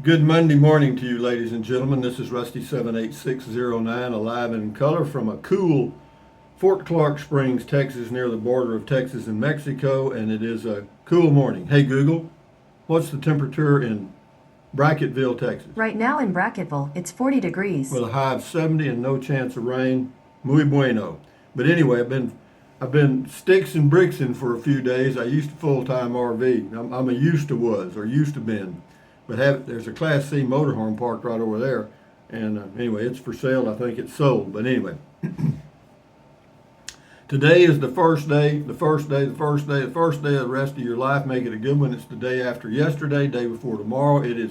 Good Monday morning to you, ladies and gentlemen. This is Rusty 78609, alive and in color from a cool Fort Clark Springs, Texas, near the border of Texas and Mexico, and it is a cool morning. Hey Google, what's the temperature in Bracketville, Texas? Right now in Bracketville, it's 40 degrees. With a high of 70 and no chance of rain. Muy bueno. But anyway, I've been sticks and bricksing for a few days. I used to full-time RV. I'm a used to was or used to been. But there's a Class C motorhome parked right over there. And anyway, it's for sale. I think it's sold. But anyway, today is the first day, the first day, the first day, the first day of the rest of your life. Make it a good one. It's the day after yesterday, day before tomorrow. It is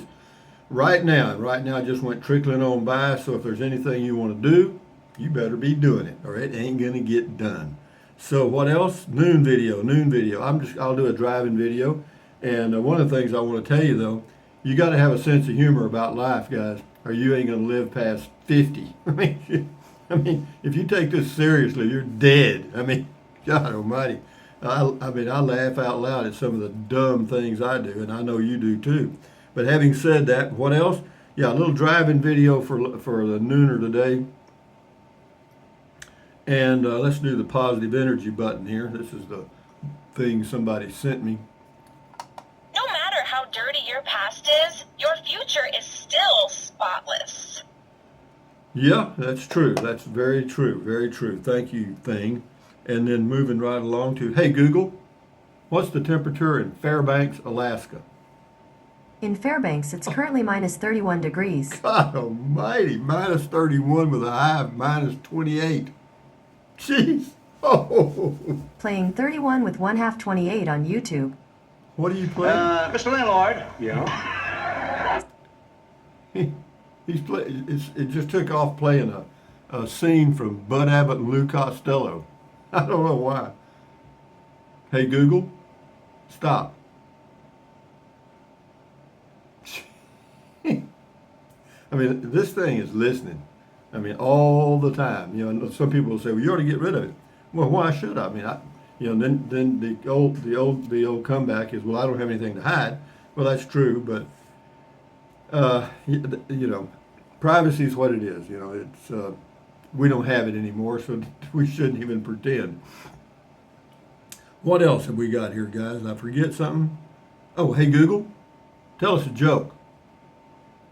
right now. And right now I just went trickling on by. So if there's anything you want to do, you better be doing it or it ain't going to get done. So what else? Noon video, noon video. I'll do a driving video. And one of the things I want to tell you though, you got to have a sense of humor about life, guys, or you ain't going to live past 50. I mean, if you take this seriously, you're dead. I mean, God Almighty. I laugh out loud at some of the dumb things I do, and I know you do too. But having said that, what else? Yeah, a little driving video for the nooner today. And let's do the positive energy button here. This is the thing somebody sent me. No matter how dirty your past is, your future is still spotless. Yeah, that's true. That's very true. Very true. Thank you, thing. And then moving right along to, hey, Google, what's the temperature in Fairbanks, Alaska? In Fairbanks, it's currently minus 31 degrees. God Almighty, minus 31 with a high of minus 28. Jeez. Oh. Playing 31 with 1/2 28 on YouTube. What are you playing? Mr. Landlord. Yeah. It just took off playing a scene from Bud Abbott and Lou Costello. I don't know why. Hey Google, stop. I mean, this thing is listening. I mean, all the time. You know, some people will say, "Well, you ought to get rid of it." Well, why should I? I mean, then the old comeback is, "Well, I don't have anything to hide." Well, that's true, but privacy is what it is. You know, it's we don't have it anymore, so we shouldn't even pretend. What else have we got here, guys? Did I forget something? Oh, hey Google, tell us a joke.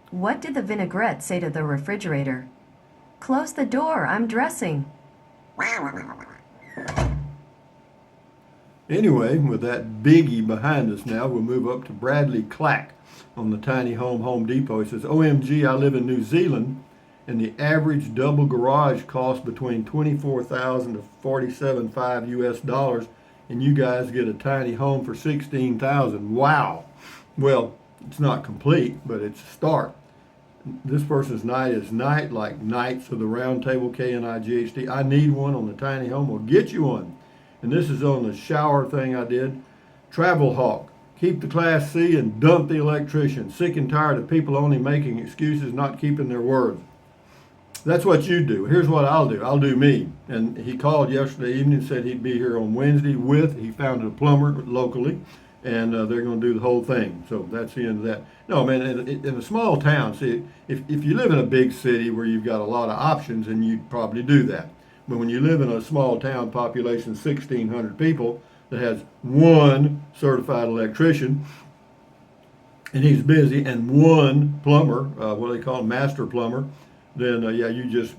What did the vinaigrette say to the refrigerator? Close the door, I'm dressing. Anyway, with that biggie behind us now, we'll move up to Bradley Clack on the Tiny Home Depot. He says, OMG, I live in New Zealand, and the average double garage costs between $24,000 to $47,500 US, and you guys get a tiny home for $16,000. Wow. Well, it's not complete, but it's a start. This person's night is night, like Knights of the Round Table, KNIGHT. I need one on the tiny home. We'll get you one. And this is on the shower thing I did. Travel Hawk. Keep the Class C and dump the electrician. Sick and tired of people only making excuses, not keeping their word. That's what you do. Here's what I'll do. I'll do me. And he called yesterday evening and said he'd be here on Wednesday he found a plumber locally, and they're going to do the whole thing. So that's the end of that. No, man, in a small town, see, if you live in a big city where you've got a lot of options, then you'd probably do that. But when you live in a small town, population 1,600 people, that has one certified electrician, and he's busy, and one plumber, what do they call him, master plumber, then you just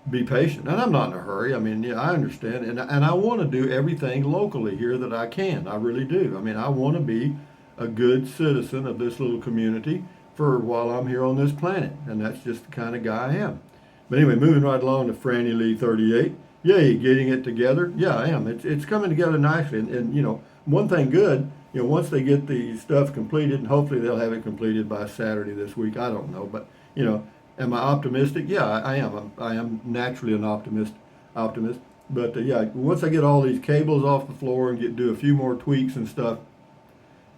be patient. And I'm not in a hurry. I mean, yeah, I understand, and I want to do everything locally here that I can. I really do. I mean, I want to be a good citizen of this little community for while I'm here on this planet, and that's just the kind of guy I am. But anyway, moving right along to Franny Lee 38. Yay, getting it together. Yeah, I am. It's coming together nicely, and one thing good. Once they get the stuff completed, and hopefully they'll have it completed by Saturday this week. I don't know, but am I optimistic? Yeah, I am. I am naturally an optimist. But once I get all these cables off the floor and do a few more tweaks and stuff,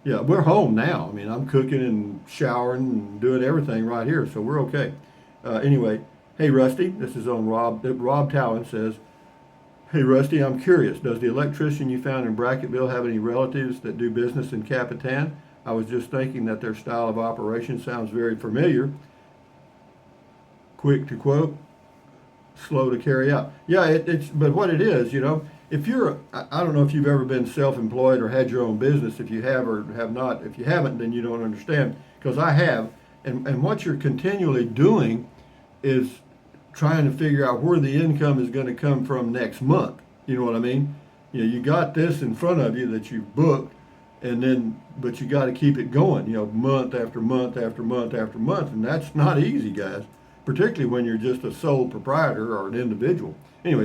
yeah, we're home now. I mean, I'm cooking and showering and doing everything right here, so we're okay. Anyway, hey Rusty, this is on Rob. Rob Towan says, hey Rusty, I'm curious. Does the electrician you found in Bracketville have any relatives that do business in Capitan? I was just thinking that their style of operation sounds very familiar. Quick to quote, slow to carry out. Yeah, but what it is, if you're, I don't know if you've ever been self-employed or had your own business. If you have or have not, if you haven't, then you don't understand. Because I have, and what you're continually doing is trying to figure out where the income is going to come from next month. You know what I mean? You got this in front of you that you've booked, but you got to keep it going. Month after month after month after month, and that's not easy, guys. Particularly when you're just a sole proprietor or an individual. Anyway,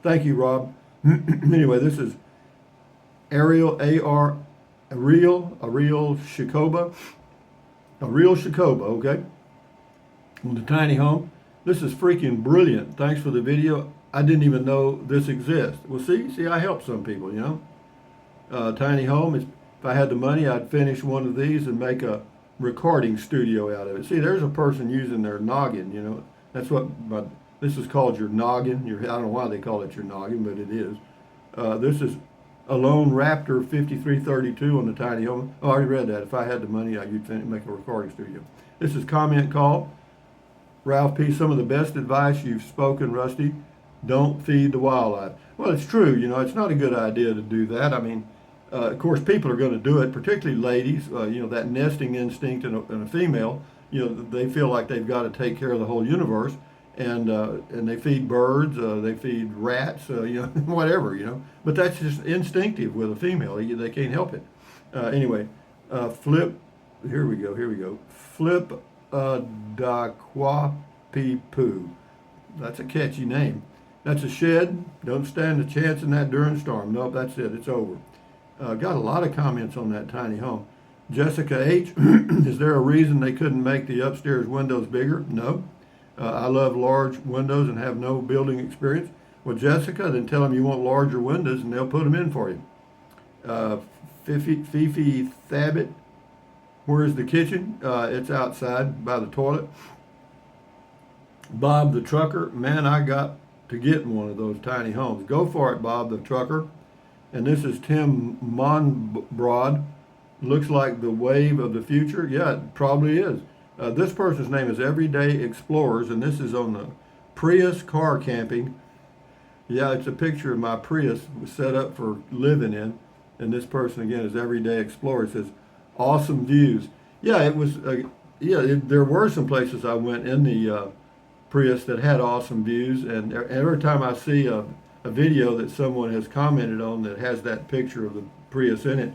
thank you, Rob. Anyway, this is Ariel Shikoba, okay, on the tiny home. This is freaking brilliant. Thanks for the video. I didn't even know this exists. Well, see, I help some people, Tiny home is. If I had the money, I'd finish one of these and make a recording studio out of it. See, there's a person using their noggin. That's this is called your noggin. I don't know why they call it your noggin, but it is. This is a Lone Raptor 5332 on the tiny home. Oh, I already read that. If I had the money, you'd make a recording studio. This is comment call. Ralph P. Some of the best advice you've spoken, Rusty. Don't feed the wildlife. Well, it's true. It's not a good idea to do that. I mean, of course, people are going to do it, particularly ladies. That nesting instinct in a female. They feel like they've got to take care of the whole universe, and they feed birds, they feed rats, whatever. But that's just instinctive with a female. They can't help it. Anyway, flip. Here we go. Flip Daquapipu. That's a catchy name. That's a shed. Don't stand a chance in that during storm. Nope, that's it. It's over. Got a lot of comments on that tiny home. Jessica H. Is there a reason they couldn't make the upstairs windows bigger? No. I love large windows and have no building experience. Well, Jessica, then tell them you want larger windows and they'll put them in for you. Fifi Thabit. Where's the kitchen? It's outside by the toilet. Bob the trucker. Man, I got to get in one of those tiny homes. Go for it, Bob the trucker. And this is Tim Monbrod. Looks like the wave of the future. Yeah, it probably is. This person's name is Everyday Explorers, and this is on the Prius car camping. Yeah, it's a picture of my Prius set up for living in. And this person, again, is Everyday Explorer. It says, awesome views. Yeah, it was, there were some places I went in the Prius that had awesome views. And every time I see a video that someone has commented on that has that picture of the Prius in it,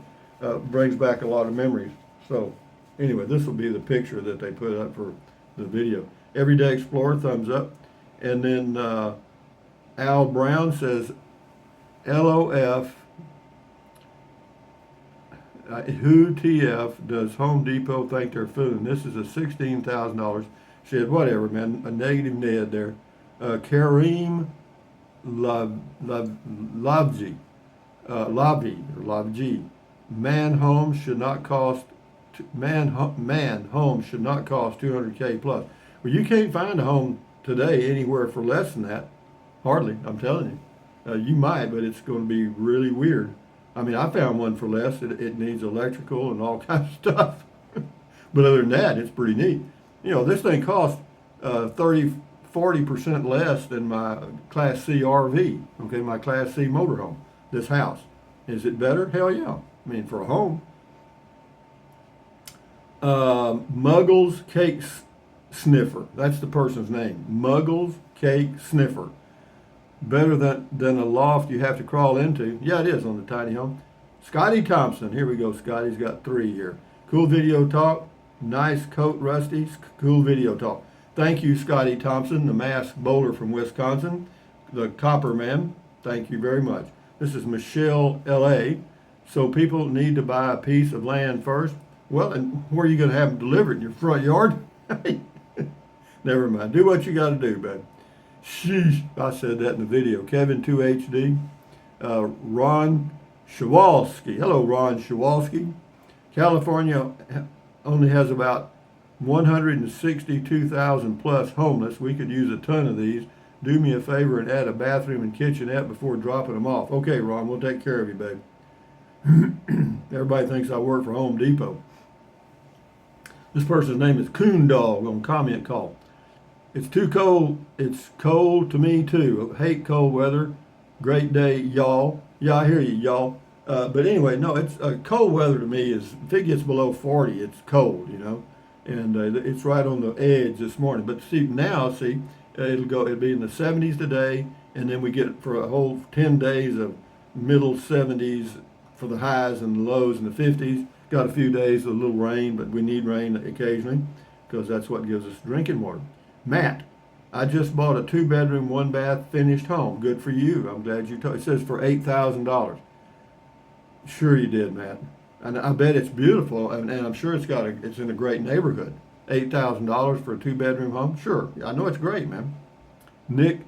brings back a lot of memories. So anyway, this will be the picture that they put up for the video. Everyday Explorer, thumbs up. And then Al Brown says, LOF, who TF does Home Depot think they're fooling? This is a $16,000 shed. Whatever, man, a negative Ned there. Kareem Lavji, man homes should not cost $200K plus. Well, you can't find a home today anywhere for less than that. Hardly, I'm telling you. You might, but it's going to be really weird. I mean, I found one for less. It needs electrical and all kinds of stuff. But other than that, it's pretty neat. This thing costs 40% less than my Class C RV, okay, my Class C motorhome, this house. Is it better? Hell yeah. I mean, for a home. Muggles Cake Sniffer. That's the person's name. Muggles Cake Sniffer. Better than a loft you have to crawl into. Yeah, it is on the tiny home. Scotty Thompson. Here we go. Scotty's got 3 here. Cool video talk. Nice coat, Rusty. Cool video talk. Thank you, Scotty Thompson, the masked bowler from Wisconsin, the Copper Man. Thank you very much. This is Michelle, L.A. So people need to buy a piece of land first. Well, and where are you going to have them delivered? In your front yard? Never mind. Do what you got to do, bud. Sheesh. I said that in the video. Kevin 2HD. Ron Shawalski. Hello, Ron Shawalski. California only has about 162,000 plus homeless. We could use a ton of these. Do me a favor and add a bathroom and kitchenette before dropping them off. Okay, Ron, we'll take care of you, babe. Everybody thinks I work for Home Depot. This person's name is Coon Dog on comment call. It's too cold. It's cold to me too. I hate cold weather. Great day, y'all. Yeah, I hear you, y'all. But anyway, no, it's cold weather to me is if it gets below 40, it's cold, you know, and it's right on the edge this morning. But see, it'll be in the 70s today, and then we get for a whole 10 days of middle 70s for the highs and the lows in the 50s. Got a few days of a little rain, but we need rain occasionally because that's what gives us drinking water. Matt, I just bought a 2-bedroom, 1-bath finished home. Good for you. I'm glad you told. It says for $8,000. Sure you did, Matt. And I bet it's beautiful, and I'm sure it's in a great neighborhood. $8,000 for a 2-bedroom home? Sure. I know it's great, man. Nick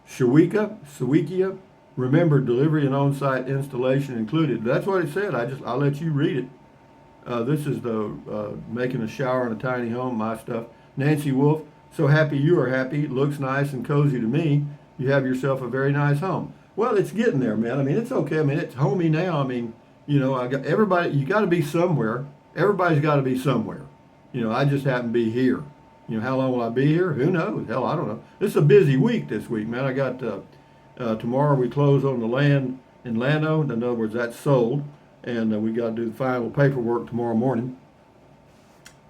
Shawikia, remember delivery and on-site installation included. That's what it said. I'll let you read it. This is the making a shower in a tiny home, my stuff. Nancy Wolf, so happy you are happy. Looks nice and cozy to me. You have yourself a very nice home. Well, it's getting there, man. I mean, it's okay. I mean, it's homey now. I mean, you know, everybody. You got to be somewhere. Everybody's got to be somewhere. You know, I just happen to be here. You know, how long will I be here? Who knows? Hell, I don't know. It's a busy week this week, man. I got tomorrow we close on the land in Lano. In other words, that's sold, and we got to do the final paperwork tomorrow morning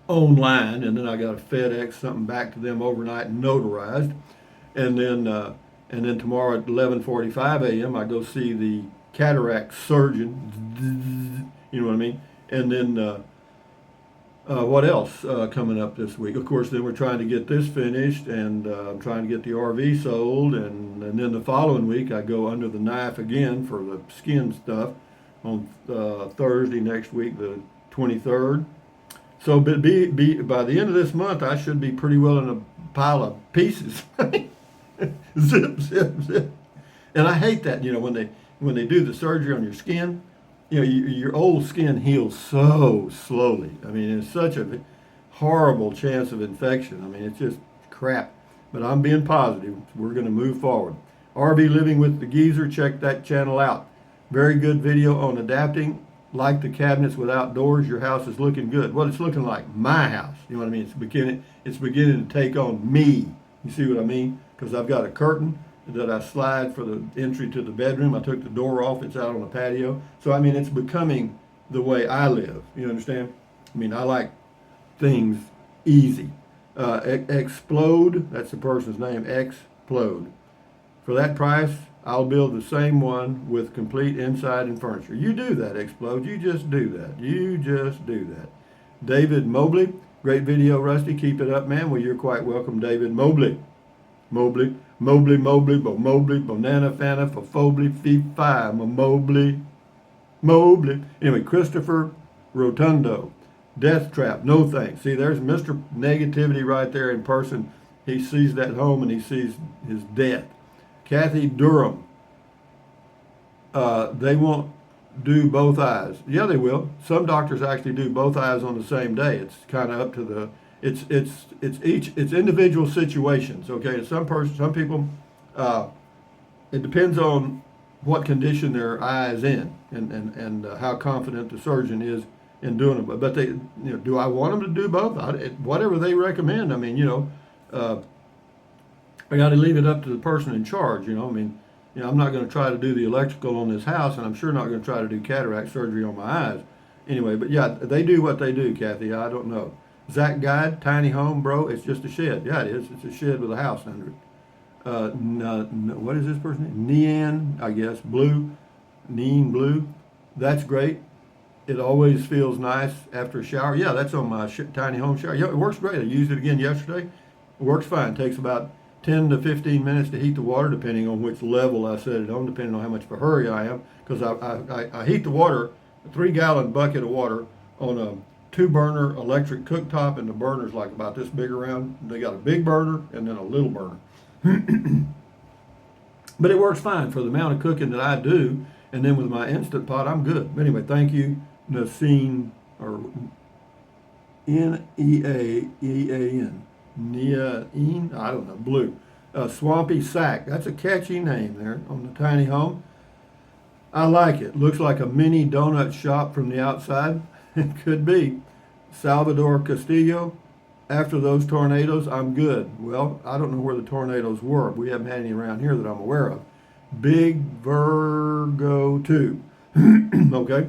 online, and then I got to FedEx something back to them overnight notarized, and then tomorrow at 11:45 a.m. I go see the cataract surgeon. You know what I mean? And then what else coming up this week? Of course, then we're trying to get this finished, and I'm trying to get the RV sold, and then the following week I go under the knife again for the skin stuff on Thursday next week, the 23rd. So by the end of this month, I should be pretty well in a pile of pieces. Zip, zip, zip. And I hate that, you know, when they do the surgery on your skin, you know, your old skin heals so slowly. I mean, it's such a horrible chance of infection. I mean, it's just crap. But I'm being positive. We're going to move forward. RV Living with the Geezer, check that channel out. Very good video on adapting. Like the cabinets with outdoors, your house is looking good. Well, it's looking like my house. You know what I mean? It's beginning to take on me. You see what I mean? Because I've got a curtain that I slide for the entry to the bedroom. I took the door off. It's out on the patio. So, I mean, it's becoming the way I live. You understand? I mean, I like things easy. Explode, that's the person's name, Explode. For that price, I'll build the same one with complete inside and furniture. You do that, Explode. You just do that. You just do that. David Mobley, great video, Rusty. Keep it up, man. Well, you're quite welcome, David Mobley. Mobley, banana, fana, for Fobley, fee, fi, Mobley. Anyway, Christopher Rotundo, Death Trap, no thanks. See, there's Mr. Negativity right there in person. He sees that home and he sees his death. Kathy Durham, they won't do both eyes. Yeah, they will. Some doctors actually do both eyes on the same day. It's kind of up to the, it's individual situations. Okay, some people, it depends on what condition their eye is in and how confident the surgeon is in doing it. But they, you know, do I want them to do both? Whatever they recommend. I mean, you know. I got to leave it up to the person in charge, you know. I mean, you know, I'm not going to try to do the electrical on this house, and I'm sure not going to try to do cataract surgery on my eyes. Anyway, but yeah, they do what they do, Kathy. I don't know. Zach Guide, tiny home, bro. It's just a shed. Yeah, it is. It's a shed with a house under it. What is this person's name? Nean, I guess. Nean Blue. That's great. It always feels nice after a shower. Yeah, that's on my tiny home shower. Yeah, it works great. I used it again yesterday. It works fine. It takes about 10 to 15 minutes to heat the water, depending on which level I set it on, depending on how much of a hurry I am. Because I heat the water, a 3-gallon bucket of water, on a 2-burner electric cooktop, and the burner's like about this big around. They got a big burner and then a little burner. But it works fine for the amount of cooking that I do, and then with my Instant Pot, I'm good. But anyway, thank you, Naseen, or Neaen. Neaen, I don't know, Blue. Swampy Sack, that's a catchy name there on the tiny home. I like it. Looks like a mini donut shop from the outside. It could be. Salvador Castillo, after those tornadoes, I'm good. Well, I don't know where the tornadoes were. We haven't had any around here that I'm aware of. Big Virgo 2. Okay.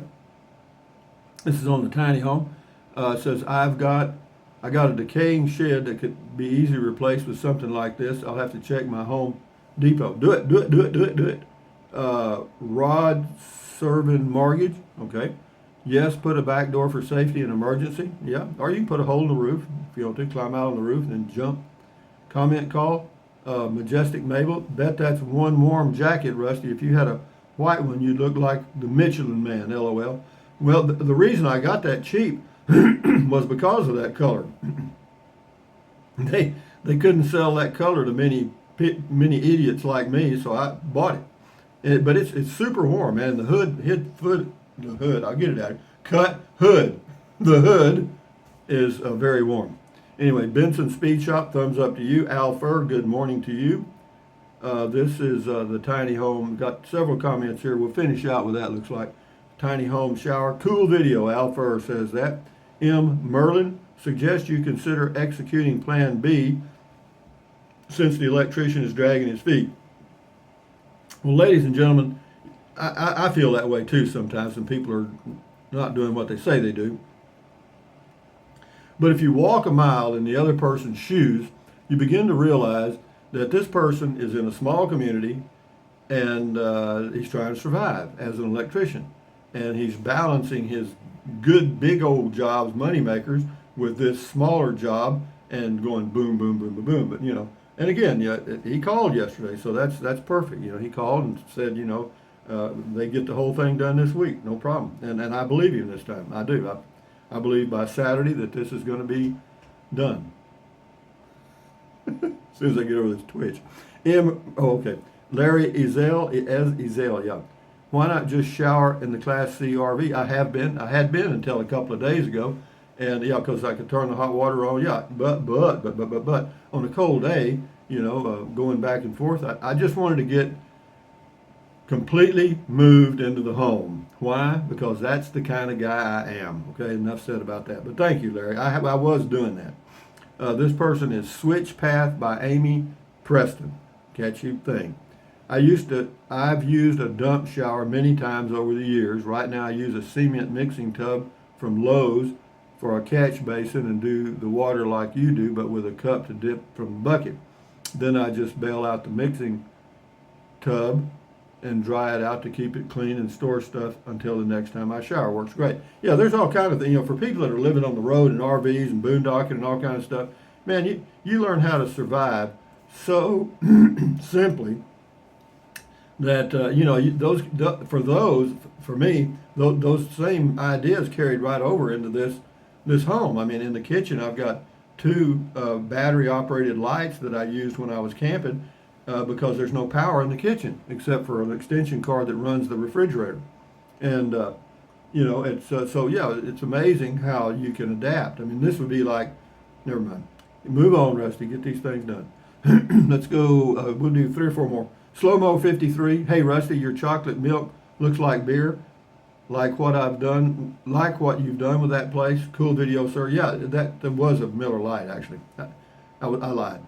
This is on the tiny home. It says, I got a decaying shed that could be easily replaced with something like this. I'll have to check my Home Depot. Do it. Rod Servin Mortgage. Okay. Yes, put a back door for safety and emergency. Yeah. Or you can put a hole in the roof if you want to. Climb out on the roof and then jump. Comment call. Majestic Mabel. Bet that's one warm jacket, Rusty. If you had a white one, you'd look like the Michelin Man. LOL. Well, the reason I got that cheap was because of that color. They couldn't sell that color to many idiots like me, so I bought it. But it's super warm, man. The hood. I'll get it out. Cut hood. The hood is very warm. Anyway, Benson Speed Shop, thumbs up to you. Al Fur, good morning to you. This is the tiny home. Got several comments here. We'll finish out with that. Looks like tiny home shower. Cool video. Al Fur says that. M. Merlin, suggest you consider executing Plan B since the electrician is dragging his feet. Well, ladies and gentlemen, I feel that way too sometimes when people are not doing what they say they do. But if you walk a mile in the other person's shoes, you begin to realize that this person is in a small community and he's trying to survive as an electrician. And he's balancing his good big old jobs, money makers, with this smaller job and going boom, boom, boom, boom, boom. But and again, he called yesterday, so that's perfect. He called and said, they get the whole thing done this week, no problem. And I believe him this time. I do. I believe by Saturday that this is going to be done. As soon as I get over this twitch. Okay. Larry Ezel, yeah. Why not just shower in the Class C RV? I had been until a couple of days ago. And because I could turn the hot water on, but on a cold day, going back and forth, I just wanted to get completely moved into the home. Why? Because that's the kind of guy I am. Okay, enough said about that. But thank you, Larry. I was doing that. This person is Switch Path by Amy Preston. Catchy thing. I've used a dump shower many times over the years. Right now I use a cement mixing tub from Lowe's for a catch basin and do the water like you do, but with a cup to dip from the bucket. Then I just bail out the mixing tub and dry it out to keep it clean and store stuff until the next time I shower. Works great. Yeah, there's all kind of things. For people that are living on the road in RVs and boondocking and all kind of stuff, man, you learn how to survive so simply that for me, those same ideas carried right over into this home. I mean, in the kitchen, I've got two battery-operated lights that I used when I was camping because there's no power in the kitchen except for an extension cord that runs the refrigerator. And it's amazing how you can adapt. I mean, this would be like, never mind. Move on, Rusty. Get these things done. Let's go. We'll do 3 or 4 more. Slow-mo 53. Hey, Rusty, your chocolate milk looks like beer. Like what you've done with that place. Cool video, sir. Yeah, that was a Miller Lite, actually. I lied.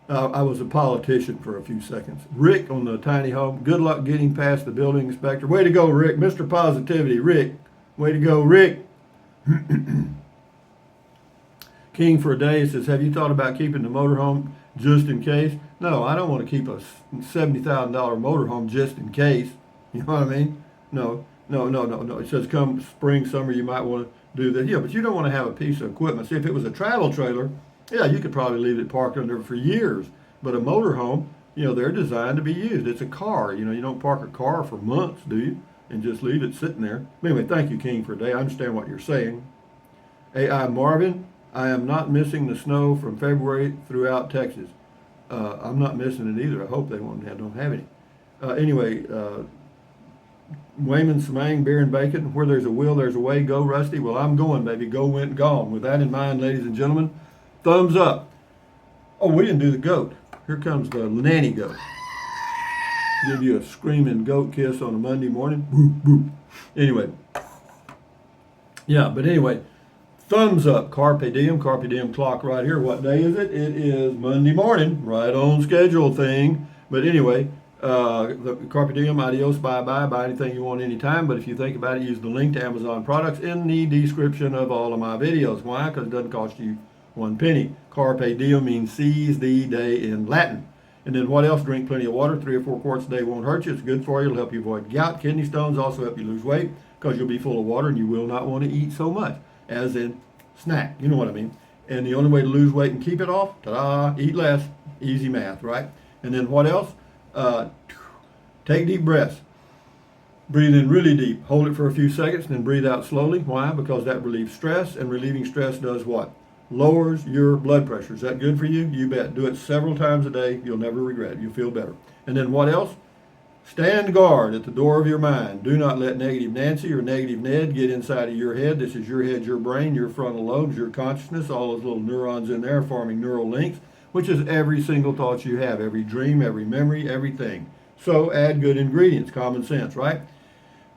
I was a politician for a few seconds. Rick on the tiny home. Good luck getting past the building inspector. Way to go, Rick. Mr. Positivity. Rick. Way to go, Rick. King for a day says, have you thought about keeping the motorhome just in case? No, I don't want to keep a $70,000 motorhome just in case. You know what I mean? No. It says come spring, summer, you might want to do that. Yeah, but you don't want to have a piece of equipment. See, if it was a travel trailer, yeah, you could probably leave it parked under for years. But a motorhome, they're designed to be used. It's a car. You don't park a car for months, do you? And just leave it sitting there. Anyway, thank you, King, for a day. I understand what you're saying. AI Marvin, I am not missing the snow from February throughout Texas. I'm not missing it either. I hope they don't have any. Wayman Samang, beer and bacon. Where there's a will, there's a way. Go, Rusty. Well, I'm going, baby. Go, went, gone. With that in mind, ladies and gentlemen, thumbs up. Oh, we didn't do the goat. Here comes the nanny goat. Give you a screaming goat kiss on a Monday morning. Boop, boop. Anyway. Yeah, but anyway, thumbs up. Carpe diem clock right here. What day is it? It is Monday morning. Right on schedule thing. But anyway, the carpe diem, adios, bye-bye. Buy anything you want anytime. But if you think about it, use the link to Amazon products in the description of all of my videos. Why? Because it doesn't cost you one penny. Carpe diem means seize the day in Latin. And then what else? Drink plenty of water. 3 or 4 quarts a day won't hurt you. It's good for you. It'll help you avoid gout, kidney stones, also help you lose weight because you'll be full of water and you will not want to eat so much, as in snack. You know what I mean. And the only way to lose weight and keep it off, ta-da, eat less. Easy math, right? And then what else? Take deep breaths. Breathe in really deep. Hold it for a few seconds and then breathe out slowly. Why? Because that relieves stress, and relieving stress does what? Lowers your blood pressure. Is that good for you? You bet. Do it several times a day. You'll never regret it. You'll feel better. And then what else? Stand guard at the door of your mind. Do not let negative Nancy or negative Ned get inside of your head. This is your head, your brain, your frontal lobes, your consciousness, all those little neurons in there forming neural links, which is every single thought you have, every dream, every memory, everything. So add good ingredients, common sense, right?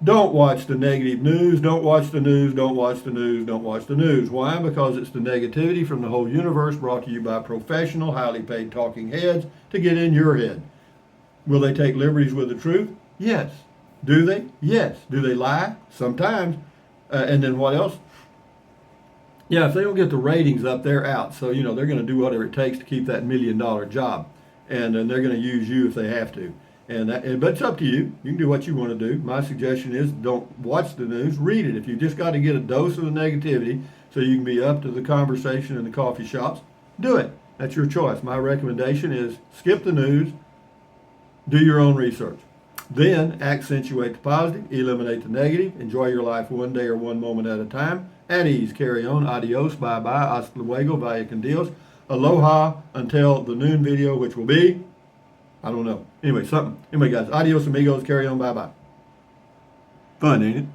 Don't watch the negative news. Don't watch the news. Don't watch the news. Don't watch the news. Why? Because it's the negativity from the whole universe brought to you by professional, highly paid talking heads to get in your head. Will they take liberties with the truth? Yes. Do they? Yes. Do they lie? Sometimes. And then what else? Yeah, if they don't get the ratings up, they're out. So, they're going to do whatever it takes to keep that $1 million job. And then they're going to use you if they have to. But it's up to you. You can do what you want to do. My suggestion is don't watch the news, read it. If you just got to get a dose of the negativity so you can be up to the conversation in the coffee shops, do it. That's your choice. My recommendation is skip the news, do your own research. Then accentuate the positive, eliminate the negative, enjoy your life one day or one moment at a time. At ease, carry on. Adios, bye-bye, hasta luego, vaya con Dios. Aloha until the noon video, which will be, I don't know. Anyway, something. Anyway, guys, adios amigos, carry on, bye-bye. Fun, ain't it?